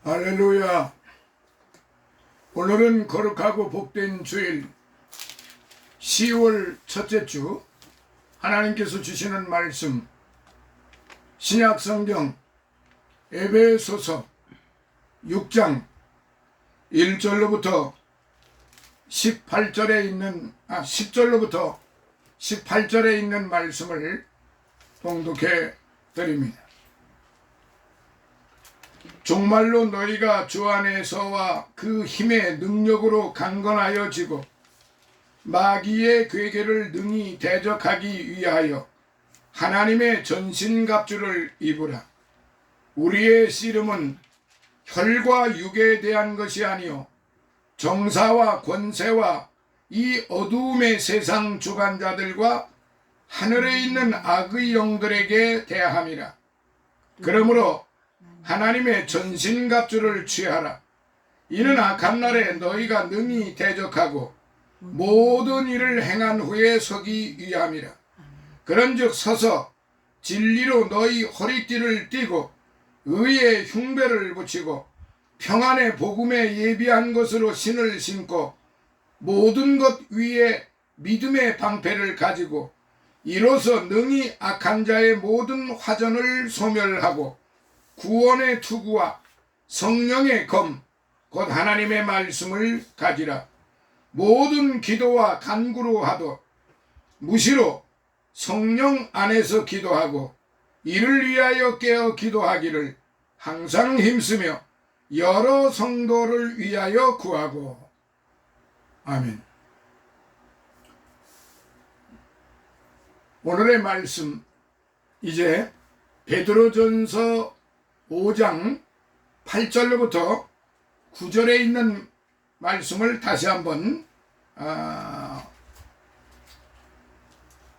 할렐루야. 오늘은 거룩하고 복된 주일 10월 첫째 주 하나님께서 주시는 말씀 신약성경 에베소서 6장 1절로부터 18절에 있는 10절로부터 18절에 있는 말씀을 봉독해 드립니다. 정말로 너희가 주 안에서와 그 힘의 능력으로 강건하여지고 마귀의 괴계를 능히 대적하기 위하여 하나님의 전신갑주를 입으라. 우리의 씨름은 혈과 육에 대한 것이 아니요 정사와 권세와 이 어두움의 세상 주관자들과 하늘에 있는 악의 영들에게 대함이라. 그러므로 하나님의 전신갑주를 취하라. 이는 악한 날에 너희가 능히 대적하고 모든 일을 행한 후에 서기 위함이라. 그런즉 서서 진리로 너희 허리띠를 띠고 의의 흉배를 붙이고 평안의 복음에 예비한 것으로 신을 신고 모든 것 위에 믿음의 방패를 가지고 이로써 능히 악한 자의 모든 화전을 소멸하고 구원의 투구와 성령의 검 곧 하나님의 말씀을 가지라. 모든 기도와 간구로 하도 무시로 성령 안에서 기도하고 이를 위하여 깨어 기도하기를 항상 힘쓰며 여러 성도를 위하여 구하고. 아멘. 오늘의 말씀 이제 베드로전서 5장 8절로부터 9절에 있는 말씀을 다시 한번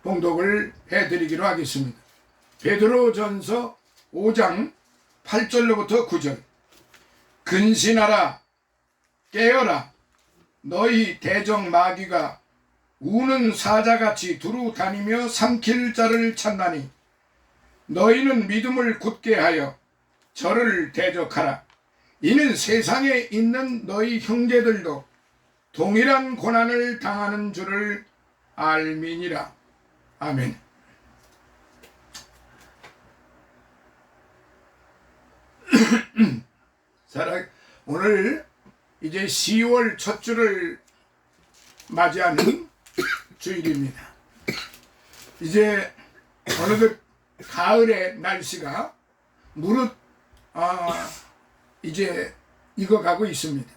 봉독을 해드리기로 하겠습니다. 베드로전서 5장 8절로부터 9절. 근신하라, 깨어라. 너희 대적 마귀가 우는 사자같이 두루 다니며 삼킬 자를 찾나니 너희는 믿음을 굳게 하여 저를 대적하라. 이는 세상에 있는 너희 형제들도 동일한 고난을 당하는 줄을 알미니라. 아멘. 오늘 이제 10월 첫 주를 맞이하는 주일입니다. 이제 어느덧 가을의 날씨가 무릇 이제 익어가고 있습니다.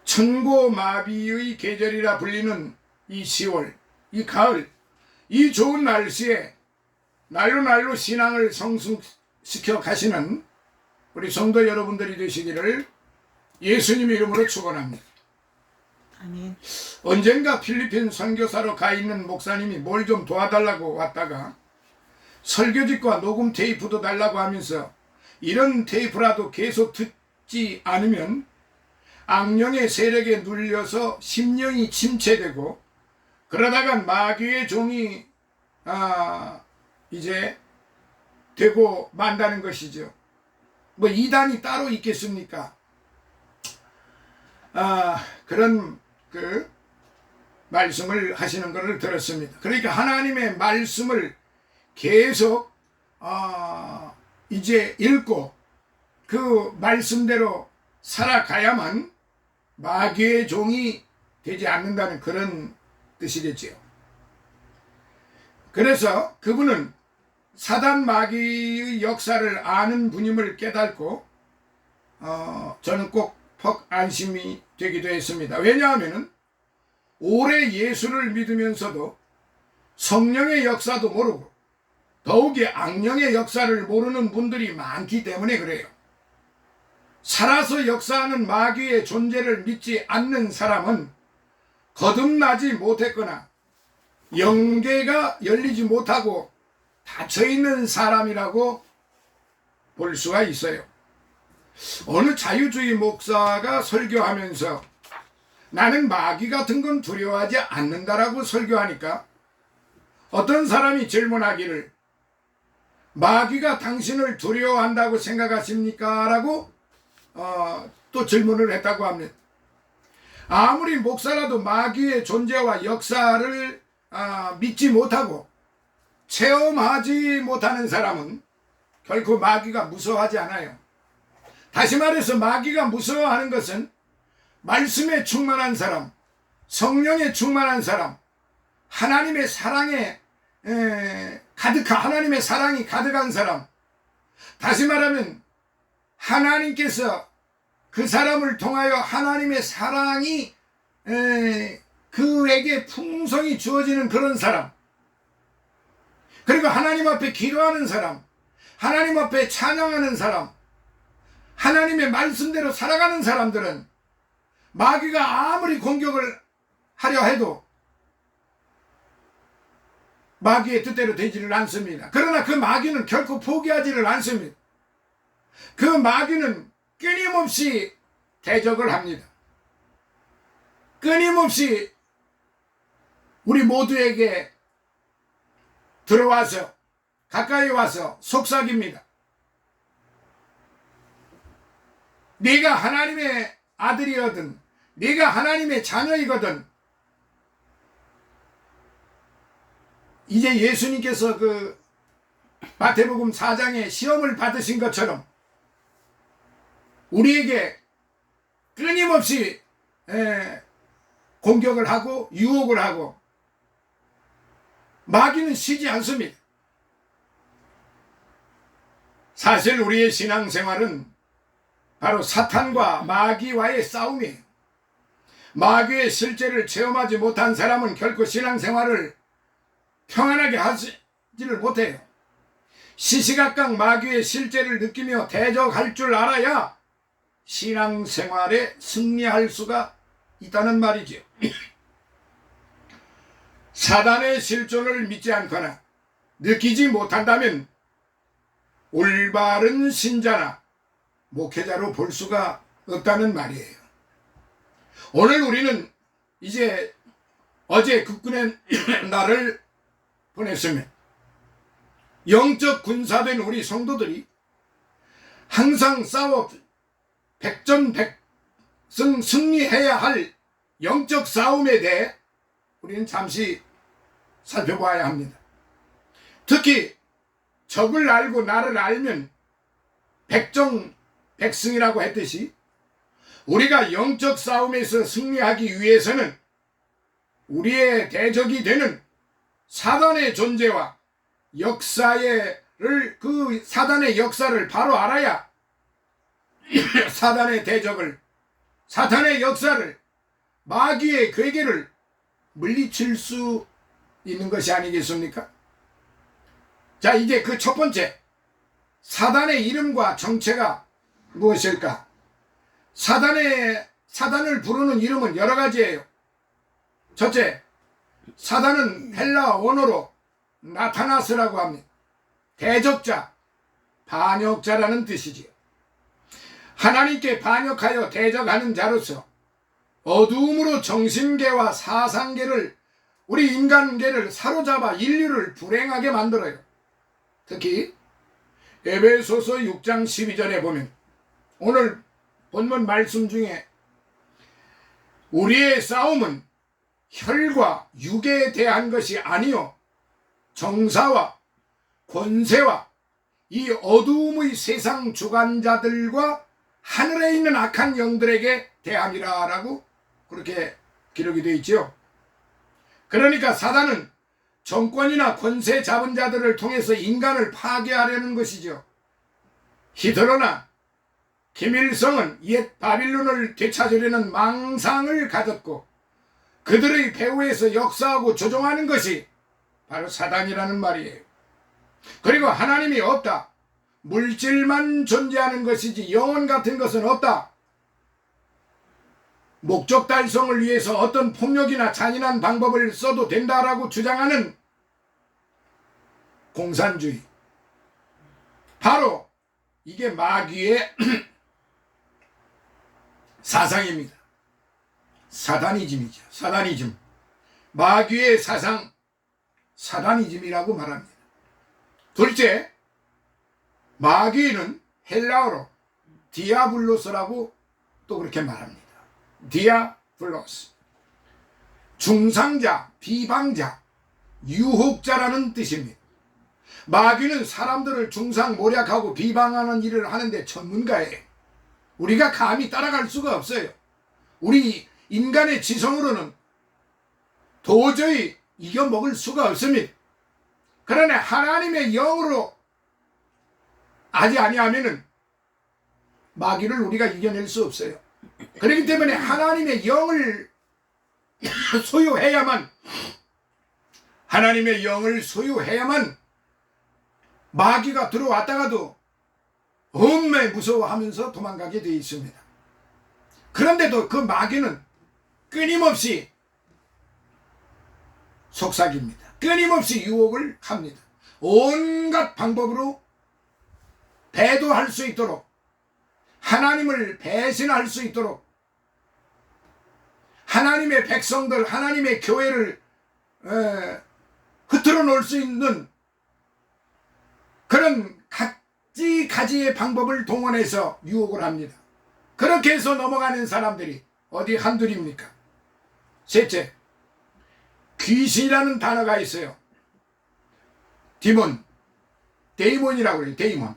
천고마비의 계절이라 불리는 이 10월, 이 가을, 이 좋은 날씨에 날로 신앙을 성숙시켜 가시는 우리 성도 여러분들이 되시기를 예수님 이름으로 축원합니다. 아멘. 언젠가 필리핀 선교사로 가 있는 목사님이 뭘 좀 도와달라고 왔다가 설교집과 녹음 테이프도 달라고 하면서 이런 테이프라도 계속 듣지 않으면 악령의 세력에 눌려서 심령이 침체되고 그러다가 마귀의 종이 이제 되고 만다는 것이죠. 뭐 이단이 따로 있겠습니까? 그런 그 말씀을 하시는 것을 들었습니다. 그러니까 하나님의 말씀을 계속 이제 읽고 그 말씀대로 살아가야만 마귀의 종이 되지 않는다는 그런 뜻이겠지요. 그래서 그분은 사단 마귀의 역사를 아는 분임을 깨닫고 저는 꼭 안심이 되기도 했습니다. 왜냐하면 오래 예수를 믿으면서도 성령의 역사도 모르고 더욱이 악령의 역사를 모르는 분들이 많기 때문에 그래요. 살아서 역사하는 마귀의 존재를 믿지 않는 사람은 거듭나지 못했거나 영계가 열리지 못하고 닫혀있는 사람이라고 볼 수가 있어요. 어느 자유주의 목사가 설교하면서 나는 마귀 같은 건 두려워하지 않는다라고 설교하니까 어떤 사람이 질문하기를 마귀가 당신을 두려워한다고 생각하십니까? 라고 또 질문을 했다고 합니다. 아무리 목사라도 마귀의 존재와 역사를 믿지 못하고 체험하지 못하는 사람은 결코 마귀가 무서워하지 않아요. 다시 말해서 마귀가 무서워하는 것은 말씀에 충만한 사람, 성령에 충만한 사람, 하나님의 사랑이 가득한 사람, 다시 말하면 하나님께서 그 사람을 통하여 하나님의 사랑이 그에게 풍성히 주어지는 그런 사람, 그리고 하나님 앞에 기도하는 사람, 하나님 앞에 찬양하는 사람, 하나님의 말씀대로 살아가는 사람들은 마귀가 아무리 공격을 하려 해도 마귀의 뜻대로 되지를 않습니다. 그러나 그 마귀는 결코 포기하지를 않습니다. 그 마귀는 끊임없이 대적을 합니다. 끊임없이 우리 모두에게 들어와서 가까이 와서 속삭입니다. 네가 하나님의 아들이거든, 네가 하나님의 자녀이거든. 이제 예수님께서 그 마태복음 4장에 시험을 받으신 것처럼 우리에게 끊임없이 공격을 하고 유혹을 하고, 마귀는 쉬지 않습니다. 사실 우리의 신앙생활은 바로 사탄과 마귀와의 싸움이에요. 마귀의 실제를 체험하지 못한 사람은 결코 신앙생활을 평안하게 하지를 못해요. 시시각각 마귀의 실제를 느끼며 대적할 줄 알아야 신앙생활에 승리할 수가 있다는 말이지요. 사단의 실존을 믿지 않거나 느끼지 못한다면 올바른 신자나 목회자로 볼 수가 없다는 말이에요. 오늘 우리는 이제 어제 국군의 날을 보냈으면 영적 군사된 우리 성도들이 항상 싸워 백전백승 승리해야 할 영적 싸움에 대해 우리는 잠시 살펴봐야 합니다. 특히 적을 알고 나를 알면 백전백승이라고 했듯이 우리가 영적 싸움에서 승리하기 위해서는 우리의 대적이 되는 사단의 존재와 그 사단의 역사를 바로 알아야 사단의 대적을, 사탄의 역사를, 마귀의 괴계를 물리칠 수 있는 것이 아니겠습니까? 자, 이제 그 첫 번째, 사단의 이름과 정체가 무엇일까? 사단을 부르는 이름은 여러 가지예요. 첫째, 사단은 헬라 원어로 나타나스라고 합니다. 대적자, 반역자라는 뜻이지요. 하나님께 반역하여 대적하는 자로서 어두움으로 정신계와 사상계를, 우리 인간계를 사로잡아 인류를 불행하게 만들어요. 특히 에베소서 6장 12절에 보면 오늘 본문 말씀 중에 우리의 싸움은 혈과 육에 대한 것이 아니요 정사와 권세와 이 어두움의 세상 주관자들과 하늘에 있는 악한 영들에게 대함이라 라고 그렇게 기록이 되어 있죠. 그러니까 사단은 정권이나 권세 잡은 자들을 통해서 인간을 파괴하려는 것이죠. 히틀러나 김일성은 옛 바빌론을 되찾으려는 망상을 가졌고 그들의 배후에서 역사하고 조종하는 것이 바로 사단이라는 말이에요. 그리고 하나님이 없다, 물질만 존재하는 것이지 영혼 같은 것은 없다, 목적 달성을 위해서 어떤 폭력이나 잔인한 방법을 써도 된다라고 주장하는 공산주의, 바로 이게 마귀의 사상입니다. 사다니즘이죠. 사다니즘, 마귀의 사상, 사다니즘이라고 말합니다. 둘째, 마귀는 헬라어로 디아블로스라고 또 그렇게 말합니다. 디아블로스. 중상자, 비방자, 유혹자라는 뜻입니다. 마귀는 사람들을 중상모략하고 비방하는 일을 하는데 전문가예요. 우리가 감히 따라갈 수가 없어요. 우리 인간의 지성으로는 도저히 이겨먹을 수가 없습니다. 그러나 하나님의 영으로 하지 아니하면은 마귀를 우리가 이겨낼 수 없어요. 그렇기 때문에 하나님의 영을 소유해야만, 하나님의 영을 소유해야만 마귀가 들어왔다가도 엄매 무서워하면서 도망가게 되어 있습니다. 그런데도 그 마귀는 끊임없이 속삭입니다. 끊임없이 유혹을 합니다. 온갖 방법으로 배도할 수 있도록, 하나님을 배신할 수 있도록, 하나님의 백성들, 하나님의 교회를 흐트러 놓을 수 있는 그런 가지가지의 방법을 동원해서 유혹을 합니다. 그렇게 해서 넘어가는 사람들이 어디 한둘입니까? 셋째, 귀신이라는 단어가 있어요. 데이몬이라고 해요. 데이몬.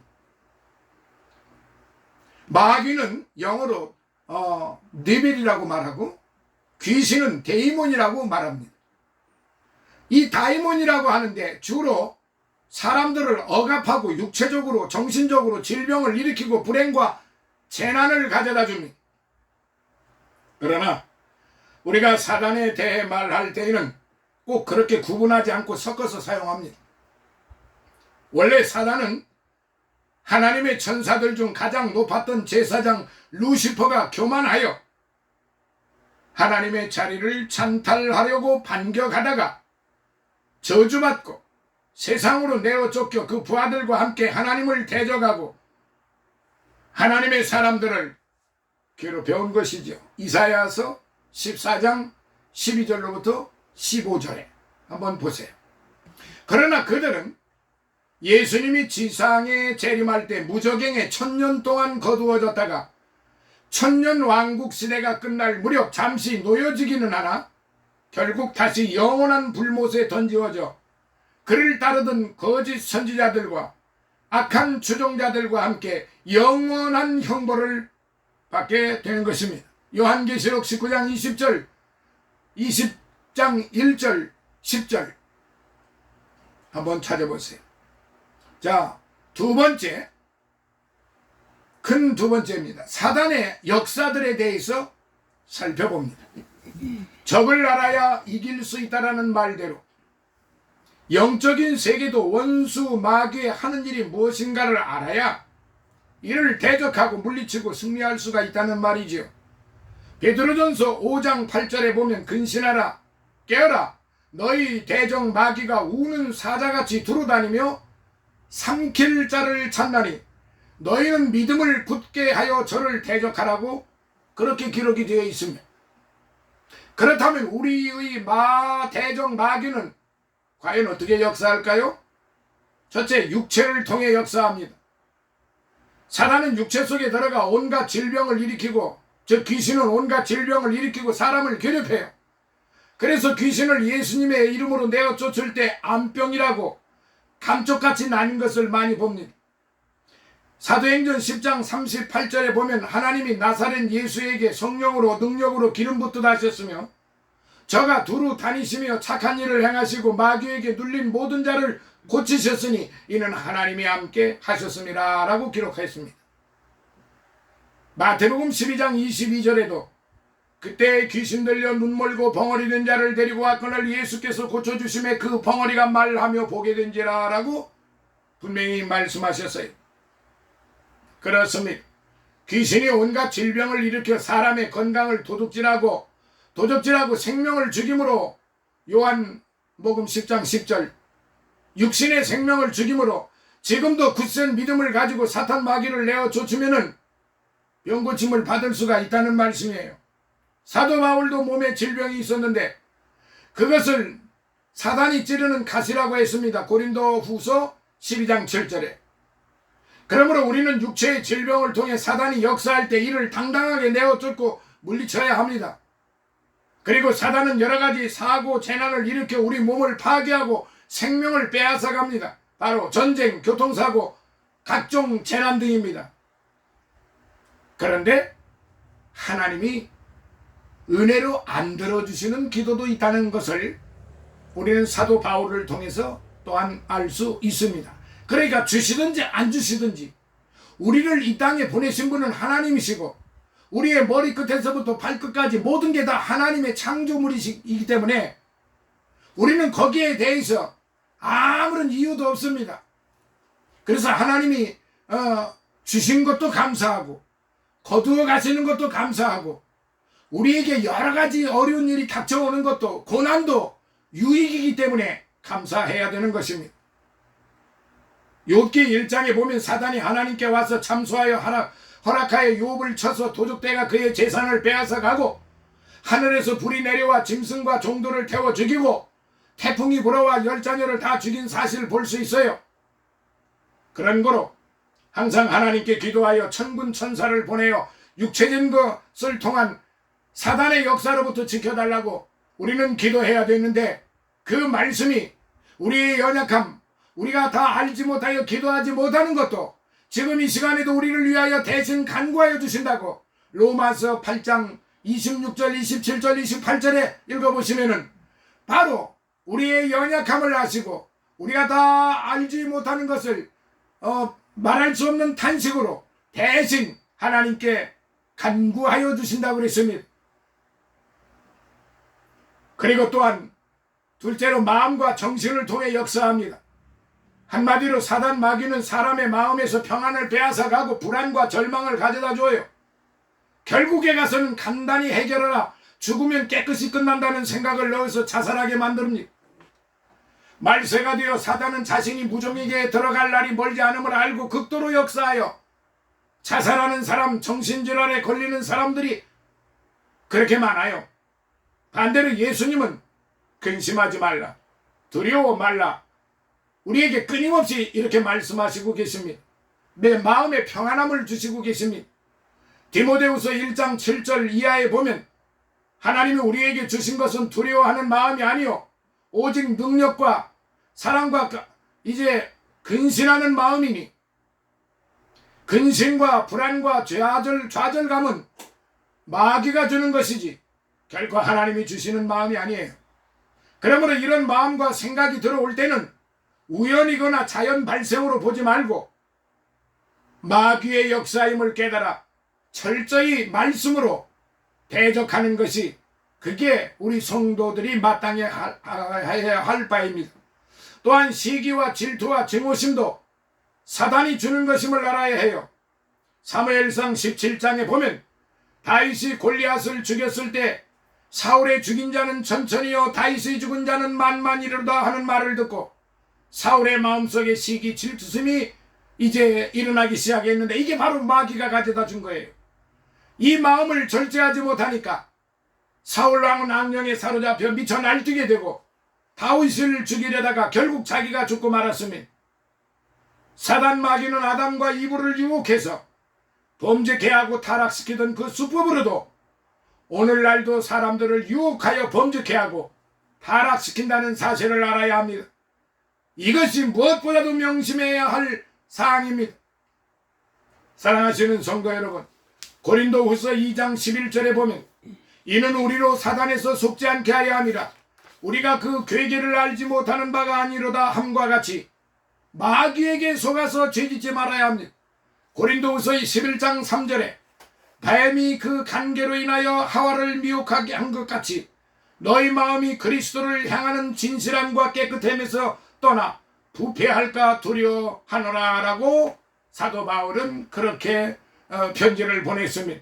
마귀는 영어로 네벨이라고 말하고 귀신은 데이몬이라고 말합니다. 이 다이몬이라고 하는데 주로 사람들을 억압하고 육체적으로 정신적으로 질병을 일으키고 불행과 재난을 가져다 줍니다. 그러나 우리가 사단에 대해 말할 때에는 꼭 그렇게 구분하지 않고 섞어서 사용합니다. 원래 사단은 하나님의 천사들 중 가장 높았던 제사장 루시퍼가 교만하여 하나님의 자리를 찬탈하려고 반격하다가 저주받고 세상으로 내어 쫓겨 그 부하들과 함께 하나님을 대적하고 하나님의 사람들을 괴롭혀온 것이죠. 이사야서 14장 12절로부터 15절에 한번 보세요. 그러나 그들은 예수님이 지상에 재림할 때 무저갱에 1000년 동안 거두어졌다가 1000년 왕국 시대가 끝날 무렵 잠시 놓여지기는 하나 결국 다시 영원한 불못에 던지어져 그를 따르던 거짓 선지자들과 악한 주종자들과 함께 영원한 형벌을 받게 되는 것입니다. 요한계시록 19장 20절, 20장 1절, 10절 한번 찾아보세요. 자, 큰 두 번째입니다. 사단의 역사들에 대해서 살펴봅니다. 적을 알아야 이길 수 있다라는 말대로 영적인 세계도 원수 마귀의 하는 일이 무엇인가를 알아야 이를 대적하고 물리치고 승리할 수가 있다는 말이지요. 베드로전서 5장 8절에 보면 근신하라 깨어라 너희 대적 마귀가 우는 사자같이 두루다니며 삼킬 자를 찾나니 너희는 믿음을 굳게 하여 저를 대적하라고 그렇게 기록이 되어 있습니다. 그렇다면 우리의 대적 마귀는 과연 어떻게 역사할까요? 첫째, 육체를 통해 역사합니다. 사단은 육체 속에 들어가 온갖 질병을 일으키고, 즉 귀신은 온갖 질병을 일으키고 사람을 괴롭혀요. 그래서 귀신을 예수님의 이름으로 내어 쫓을 때 암병이라고 감쪽같이 나는 것을 많이 봅니다. 사도행전 10장 38절에 보면 하나님이 나사렛 예수에게 성령으로 능력으로 기름 붓듯 하셨으며 저가 두루 다니시며 착한 일을 행하시고 마귀에게 눌린 모든 자를 고치셨으니 이는 하나님이 함께 하셨습니다 라고 기록했습니다. 마태복음 12장 22절에도 그때 귀신 들려 눈멀고 벙어리 된 자를 데리고 왔거늘 예수께서 고쳐주심에 그 벙어리가 말하며 보게 된지라 라고 분명히 말씀하셨어요. 그렇습니다. 귀신이 온갖 질병을 일으켜 사람의 건강을 도둑질하고 생명을 죽임으로 요한복음 10장 10절 육신의 생명을 죽임으로 지금도 굳센 믿음을 가지고 사탄 마귀를 내어 쫓으면은 병고침을 받을 수가 있다는 말씀이에요. 사도 바울도 몸에 질병이 있었는데 그것을 사단이 찌르는 가시라고 했습니다. 고린도 후서 12장 7절에 그러므로 우리는 육체의 질병을 통해 사단이 역사할 때 이를 당당하게 내어쫓고 물리쳐야 합니다. 그리고 사단은 여러 가지 사고, 재난을 일으켜 우리 몸을 파괴하고 생명을 빼앗아 갑니다. 바로 전쟁, 교통사고, 각종 재난 등입니다. 그런데 하나님이 은혜로 안 들어주시는 기도도 있다는 것을 우리는 사도 바울을 통해서 또한 알 수 있습니다. 그러니까 주시든지 안 주시든지 우리를 이 땅에 보내신 분은 하나님이시고 우리의 머리끝에서부터 발끝까지 모든 게 다 하나님의 창조물이기 때문에 우리는 거기에 대해서 아무런 이유도 없습니다. 그래서 하나님이 주신 것도 감사하고 거두어 가시는 것도 감사하고 우리에게 여러 가지 어려운 일이 닥쳐오는 것도 고난도 유익이기 때문에 감사해야 되는 것입니다. 욥기 1장에 보면 사단이 하나님께 와서 참소하여 허락하여 욥을 쳐서 도적대가 그의 재산을 빼앗아 가고 하늘에서 불이 내려와 짐승과 종들을 태워 죽이고 태풍이 불어와 열자녀를 다 죽인 사실을 볼 수 있어요. 그런 거로 항상 하나님께 기도하여 천군 천사를 보내어 육체적인 것을 통한 사단의 역사로부터 지켜달라고 우리는 기도해야 되는데 그 말씀이 우리의 연약함, 우리가 다 알지 못하여 기도하지 못하는 것도 지금 이 시간에도 우리를 위하여 대신 간구하여 주신다고 로마서 8장 26절, 27절, 28절에 읽어보시면은 바로 우리의 연약함을 아시고 우리가 다 알지 못하는 것을 말할 수 없는 탄식으로 대신 하나님께 간구하여 주신다고 그랬습니다. 그리고 또한 둘째로 마음과 정신을 통해 역사합니다. 한마디로 사단 마귀는 사람의 마음에서 평안을 빼앗아 가고 불안과 절망을 가져다 줘요. 결국에 가서는 간단히 해결하라, 죽으면 깨끗이 끝난다는 생각을 넣어서 자살하게 만듭니다. 말세가 되어 사단은 자신이 무정에게 들어갈 날이 멀지 않음을 알고 극도로 역사하여 자살하는 사람, 정신질환에 걸리는 사람들이 그렇게 많아요. 반대로 예수님은 근심하지 말라, 두려워 말라, 우리에게 끊임없이 이렇게 말씀하시고 계십니다. 내 마음에 평안함을 주시고 계십니다. 디모데후서 1장 7절 이하에 보면 하나님이 우리에게 주신 것은 두려워하는 마음이 아니요 오직 능력과 사랑과 이제 근신하는 마음이니 근심과 불안과 좌절감은 마귀가 주는 것이지 결코 하나님이 주시는 마음이 아니에요. 그러므로 이런 마음과 생각이 들어올 때는 우연이거나 자연 발생으로 보지 말고 마귀의 역사임을 깨달아 철저히 말씀으로 대적하는 것이 그게 우리 성도들이 마땅히 해야 할 바입니다. 또한 시기와 질투와 증오심도 사단이 주는 것임을 알아야 해요. 사무엘상 17장에 보면 다윗이 골리앗을 죽였을 때 사울의 죽인 자는 천천히요 다윗의 죽은 자는 만만이로다 하는 말을 듣고 사울의 마음속에 시기 질투심이 이제 일어나기 시작했는데 이게 바로 마귀가 가져다 준 거예요. 이 마음을 절제하지 못하니까 사울왕은 악령에 사로잡혀 미쳐 날뛰게 되고 다윗을 죽이려다가 결국 자기가 죽고 말았으면 사단 마귀는 아담과 이브를 유혹해서 범죄케 하고 타락시키던 그 수법으로도 오늘날도 사람들을 유혹하여 범죄케 하고 타락시킨다는 사실을 알아야 합니다. 이것이 무엇보다도 명심해야 할 사항입니다. 사랑하시는 성도 여러분, 고린도후서 2장 11절에 보면 이는 우리로 사단에서 속지 않게 하려 함이라 우리가 그 괴계를 알지 못하는 바가 아니로다 함과 같이 마귀에게 속아서 죄짓지 말아야 합니다. 고린도후서 11장 3절에 뱀이 그 간계로 인하여 하와를 미혹하게 한 것 같이 너희 마음이 그리스도를 향하는 진실함과 깨끗함에서 떠나 부패할까 두려워하노라 라고 사도 바울은 그렇게 편지를 보냈습니다.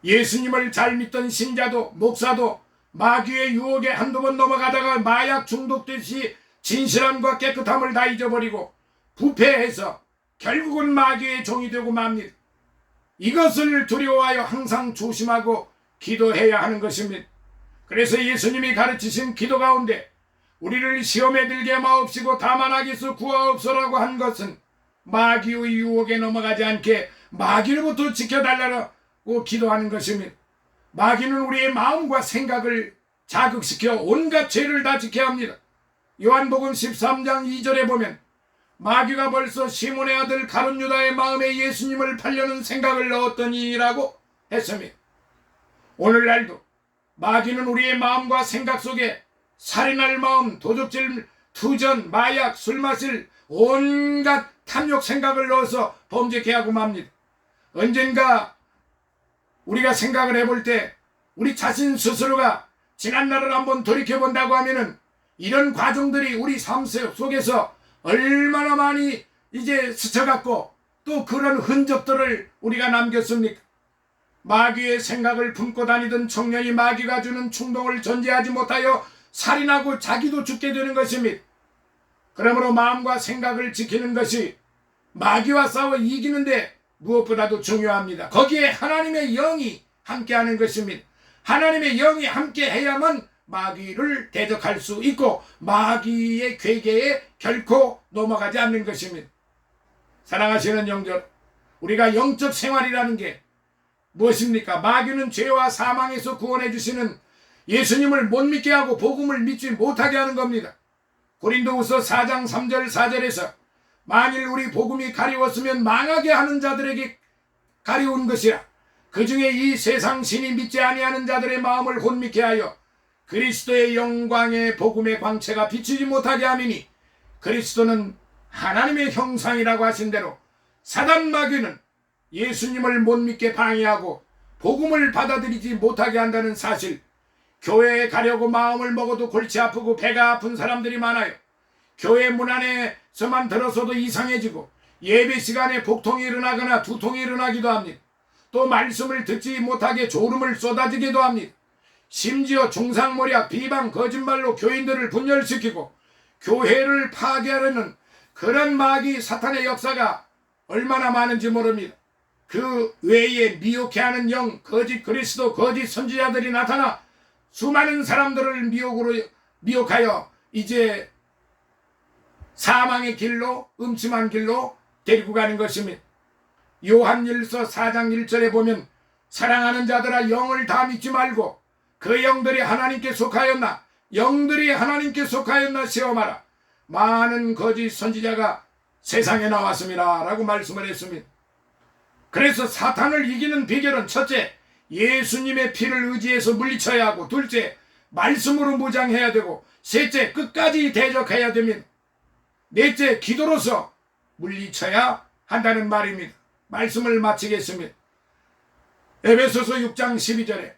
예수님을 잘 믿던 신자도 목사도 마귀의 유혹에 한두 번 넘어가다가 마약 중독되듯이 진실함과 깨끗함을 다 잊어버리고 부패해서 결국은 마귀의 종이 되고 맙니다. 이것을 두려워하여 항상 조심하고 기도해야 하는 것입니다. 그래서 예수님이 가르치신 기도 가운데 우리를 시험에 들게 마옵시고 다만 악에서 구하옵소라고 한 것은 마귀의 유혹에 넘어가지 않게 마귀로부터 지켜달라고 기도하는 것입니다. 마귀는 우리의 마음과 생각을 자극시켜 온갖 죄를 다 지게 합니다. 요한복음 13장 2절에 보면 마귀가 벌써 시몬의 아들 가룟 유다의 마음에 예수님을 팔려는 생각을 넣었더니라고 했습니다. 오늘날도 마귀는 우리의 마음과 생각 속에 살인할 마음, 도둑질, 투전, 마약, 술 마실 온갖 탐욕 생각을 넣어서 범죄케 하고 맙니다. 언젠가 우리가 생각을 해볼 때 우리 자신 스스로가 지난날을 한번 돌이켜본다고 하면은 이런 과정들이 우리 삶 속에서 얼마나 많이 이제 스쳐갔고 또 그런 흔적들을 우리가 남겼습니까? 마귀의 생각을 품고 다니던 청년이 마귀가 주는 충동을 전제하지 못하여 살인하고 자기도 죽게 되는 것입니다. 그러므로 마음과 생각을 지키는 것이 마귀와 싸워 이기는데 무엇보다도 중요합니다. 거기에 하나님의 영이 함께하는 것입니다. 하나님의 영이 함께해야만 마귀를 대적할 수 있고 마귀의 괴계에 결코 넘어가지 않는 것입니다. 사랑하시는 영절, 우리가 영적 생활이라는 게 무엇입니까? 마귀는 죄와 사망에서 구원해 주시는 예수님을 못 믿게 하고 복음을 믿지 못하게 하는 겁니다. 고린도후서 4장 3절 4절에서 만일 우리 복음이 가리웠으면 망하게 하는 자들에게 가리운 것이라. 그 중에 이 세상 신이 믿지 아니하는 자들의 마음을 혼미케 하여 그리스도의 영광의 복음의 광채가 비치지 못하게 함이니 그리스도는 하나님의 형상이라고 하신 대로 사단 마귀는 예수님을 못 믿게 방해하고 복음을 받아들이지 못하게 한다는 사실, 교회에 가려고 마음을 먹어도 골치 아프고 배가 아픈 사람들이 많아요. 교회 문 안에서만 들어서도 이상해지고 예배 시간에 복통이 일어나거나 두통이 일어나기도 합니다. 또 말씀을 듣지 못하게 졸음을 쏟아지기도 합니다. 심지어 중상모략, 비방, 거짓말로 교인들을 분열시키고 교회를 파괴하려는 그런 마귀 사탄의 역사가 얼마나 많은지 모릅니다. 그 외에 미혹해하는 영, 거짓 그리스도, 거짓 선지자들이 나타나 수많은 사람들을 미혹하여 이제 사망의 길로, 음침한 길로 데리고 가는 것입니다. 요한일서 4장 1절에 보면 사랑하는 자들아 영을 다 믿지 말고 그 영들이 하나님께 속하였나 영들이 하나님께 속하였나 시험하라. 많은 거짓 선지자가 세상에 나왔습니다 라고 말씀을 했습니다. 그래서 사탄을 이기는 비결은 첫째, 예수님의 피를 의지해서 물리쳐야 하고, 둘째, 말씀으로 무장해야 되고, 셋째, 끝까지 대적해야 됩니다. 넷째, 기도로서 물리쳐야 한다는 말입니다. 말씀을 마치겠습니다. 에베소서 6장 12절에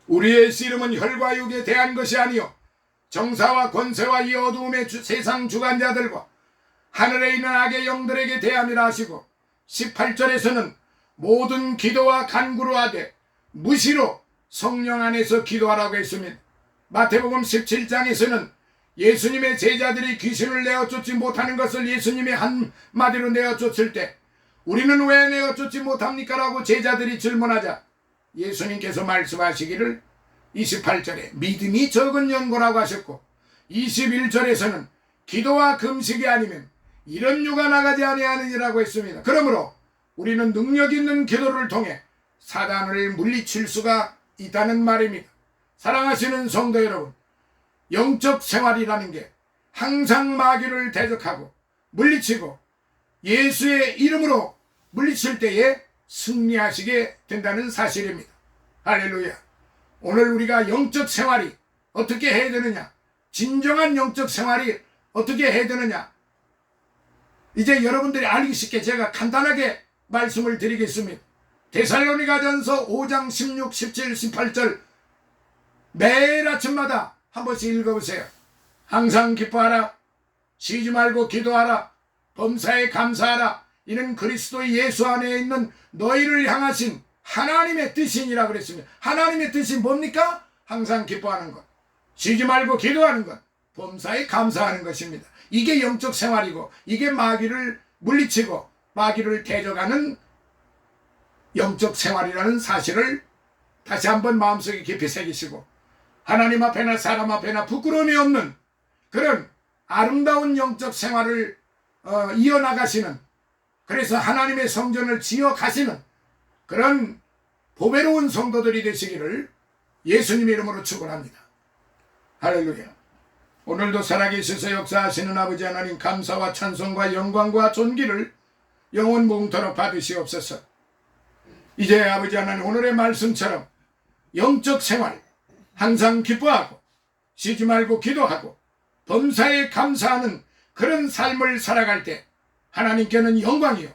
우리의 씨름은 혈과 육에 대한 것이 아니요 정사와 권세와 이 어두움의 세상 주관자들과 하늘에 있는 악의 영들에게 대함이라 하시고, 18절에서는 모든 기도와 간구로 하되 무시로 성령 안에서 기도하라고 했습니다. 마태복음 17장에서는 예수님의 제자들이 귀신을 내어쫓지 못하는 것을 예수님이 한마디로 내어쫓을 때 우리는 왜 내어쫓지 못합니까? 라고 제자들이 질문하자 예수님께서 말씀하시기를 28절에 믿음이 적은 연고라고 하셨고, 21절에서는 기도와 금식이 아니면 이런 유가 나가지 아니하느니라고 했습니다. 그러므로 우리는 능력 있는 기도를 통해 사단을 물리칠 수가 있다는 말입니다. 사랑하시는 성도 여러분, 영적 생활이라는 게 항상 마귀를 대적하고 물리치고 예수의 이름으로 물리칠 때에 승리하시게 된다는 사실입니다. 할렐루야. 오늘 우리가 영적 생활이 어떻게 해야 되느냐, 진정한 영적 생활이 어떻게 해야 되느냐, 이제 여러분들이 알기 쉽게 제가 간단하게 말씀을 드리겠습니다. 데살로니가전서 5장 16, 17, 18절 매일 아침마다 한 번씩 읽어보세요. 항상 기뻐하라, 쉬지 말고 기도하라, 범사에 감사하라. 이는 그리스도 예수 안에 있는 너희를 향하신 하나님의 뜻이니라 그랬습니다. 하나님의 뜻이 뭡니까? 항상 기뻐하는 것, 쉬지 말고 기도하는 것, 범사에 감사하는 것입니다. 이게 영적 생활이고 이게 마귀를 물리치고 마귀를 대적하는 영적 생활이라는 사실을 다시 한번 마음속에 깊이 새기시고 하나님 앞에나 사람 앞에나 부끄러움이 없는 그런 아름다운 영적 생활을 이어나가시는, 그래서 하나님의 성전을 지어 가시는 그런 보배로운 성도들이 되시기를 예수님의 이름으로 축원합니다. 할렐루야. 오늘도 살아계셔서 역사하시는 아버지 하나님, 감사와 찬송과 영광과 존귀를 영원 몽토록 받으시옵소서. 이제 아버지 하나님, 오늘의 말씀처럼 영적 생활 항상 기뻐하고 쉬지 말고 기도하고 범사에 감사하는 그런 삶을 살아갈 때 하나님께는 영광이요,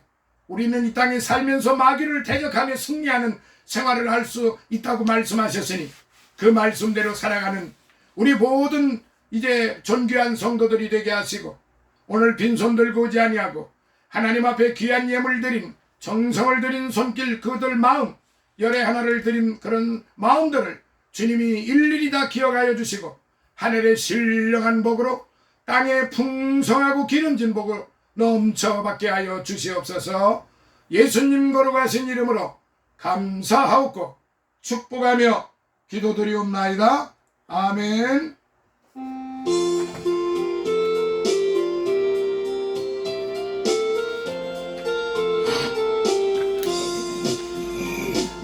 우리는 이 땅에 살면서 마귀를 대적하며 승리하는 생활을 할 수 있다고 말씀하셨으니 그 말씀대로 살아가는 우리 모든 이제 존귀한 성도들이 되게 하시고, 오늘 빈손 들고 오지 아니하고 하나님 앞에 귀한 예물 드린, 정성을 드린 손길, 그들 마음, 열의 하나를 드린 그런 마음들을 주님이 일일이 다 기억하여 주시고 하늘의 신령한 복으로 땅에 풍성하고 기름진 복으로 넘쳐받게 하여 주시옵소서. 예수님 거룩하신 이름으로 감사하옵고 축복하며 기도드리옵나이다. 아멘.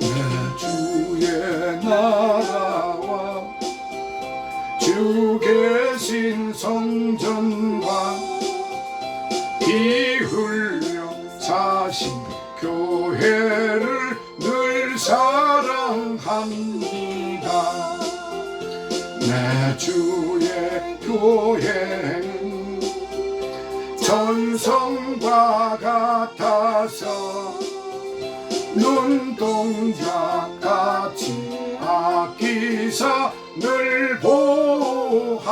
내 주의 나라와 주 계신 성전과 피 흘려 사신 교회를 늘 사랑합니다. 내 주의 교회는 전성과 같아서 눈동자같이 아끼사 늘 보호하시네.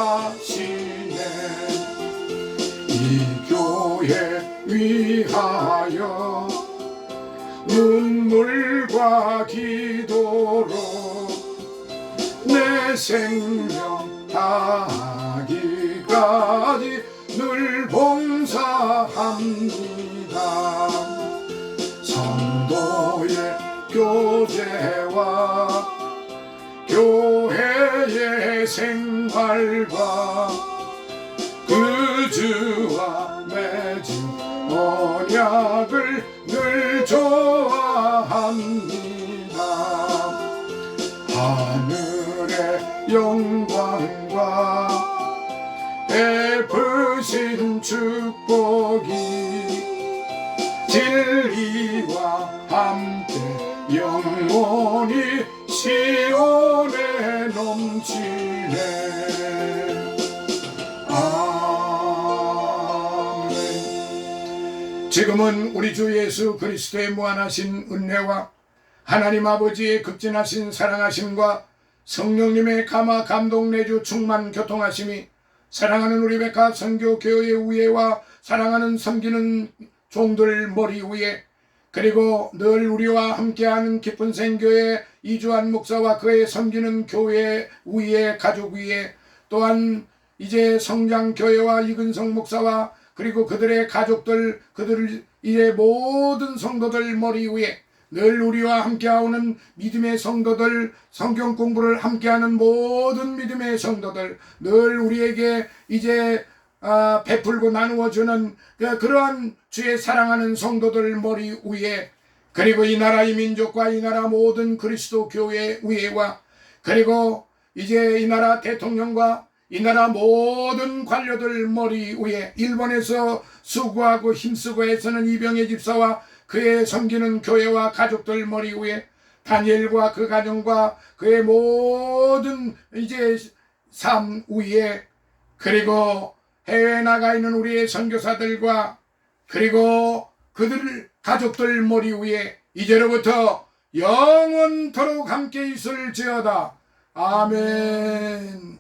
이 교회 위하여 눈물과 기도로 내 생명 다하기까지 늘 봉사합니다. 성도의 교제와 교회의 생활과 그 주와 맺은 언약을 늘 좋아합니다. 하늘의 영광과 베푸신 축복이 진리와 함께 영원히 시온에 넘치네. 아멘. 지금은 우리 주 예수 그리스도의 무한하신 은혜와 하나님 아버지의 극진하신 사랑하심과 성령님의 감화 감동 내주 충만 교통하심이 사랑하는 우리 백합 선교 교회 위에와 사랑하는 섬기는 종들 머리 위에, 그리고 늘 우리와 함께하는 기쁜 생교회 이주한 목사와 그의 섬기는 교회 위에, 가족 위에, 또한 이제 성장교회와 이근성 목사와 그리고 그들의 가족들, 그들 이제 모든 성도들 머리 위에, 늘 우리와 함께하는 믿음의 성도들, 성경 공부를 함께하는 모든 믿음의 성도들, 늘 우리에게 이제 베풀고 나누어주는 그러한 주의 사랑하는 성도들 머리 위에, 그리고 이 나라 이 민족과 이 나라 모든 그리스도 교회 위에와, 그리고 이제 이 나라 대통령과 이 나라 모든 관료들 머리 위에, 일본에서 수고하고 힘쓰고 애쓰는 이병의 집사와 그의 섬기는 교회와 가족들 머리 위에, 다니엘과 그 가정과 그의 모든 이제 삶 위에, 그리고 해외에 나가 있는 우리의 선교사들과 그리고 그들 가족들 머리 위에 이제로부터 영원토록 함께 있을지어다. 아멘.